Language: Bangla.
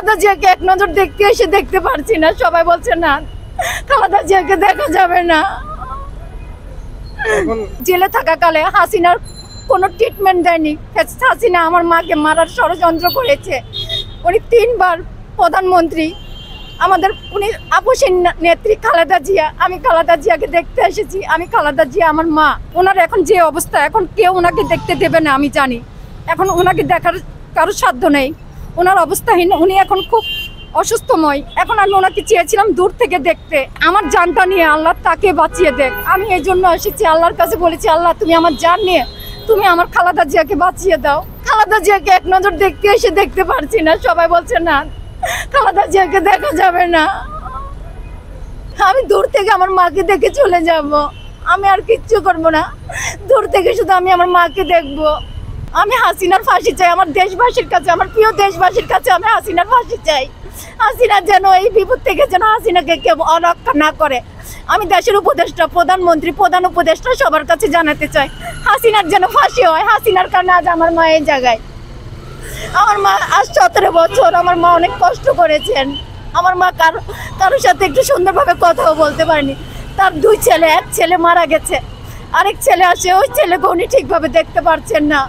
খালেদা জিয়াকে এক নজর দেখতে এসে দেখতে পারছি না। সবাই বলছে না, খালেদা জিয়াকে দেখা যাবে না। জেলে থাকাকালে হাসিনার কোনো ট্রিটমেন্ট দেয়নি। হাসিনা আমার মাকে মারার ষড়যন্ত্র করেছে। উনি 3 বার প্রধানমন্ত্রী, আমাদের উনি আপসের নেত্রী খালেদা জিয়া। আমি খালেদা জিয়াকে দেখতে এসেছি। আমি খালেদা জিয়া আমার মা। ওনার এখন যে অবস্থা, এখন কেউ ওনাকে দেখতে দেবে না আমি জানি। এখন ওনাকে দেখার কারো সাধ্য নেই। ওনার অবস্থাহীন, উনি এখন খুব অসুস্থময়। এখন আমি ওনাকে চেয়েছিলাম দূর থেকে দেখতে। আমার জানটা নিয়ে আল্লাহ তাকে বাঁচিয়ে দেখ। আমি এই জন্য এসেছি, আল্লাহর কাছে বলেছি, আল্লাহ তুমি আমার জান নিয়ে তুমি আমার খালেদা জিয়াকে বাঁচিয়ে দাও। খালেদা জিয়াকে এক নজর দেখতে এসে দেখতে পারছি না। সবাই বলছে না, খালেদা জিয়াকে দেখা যাবে না। আমি দূর থেকে আমার মাকে দেখে চলে যাব। আমি আর কিচ্ছু করব না। দূর থেকে শুধু আমি আমার মাকে দেখব। আমি হাসিনার ফাঁসি চাই। আমার দেশবাসীর কাছে, আমার প্রিয় দেশবাসীর কাছে আমি হাসিনার ফাঁসি চাই। হাসিনা যেন এই বিপদ থেকে যেন হাসিনাকে কেউ অরক্ষা না করে। আমি দেশের উপদেষ্টা, প্রধানমন্ত্রী, প্রধান উপদেষ্টা সবার কাছে জানাতে চাই, হাসিনার যেন ফাঁসি হয়। হাসিনার কারণে আজ আমার মা এই জায়গায়। আমার মা আজ 17 বছর আমার মা অনেক কষ্ট করেছেন। আমার মা কারোর সাথে একটু সুন্দরভাবে কথাও বলতে পারেনি। তার 2 ছেলে, এক ছেলে মারা গেছে, আরেক ছেলে আসে, ওই ছেলেকে উনি ঠিকভাবে দেখতে পারছেন না।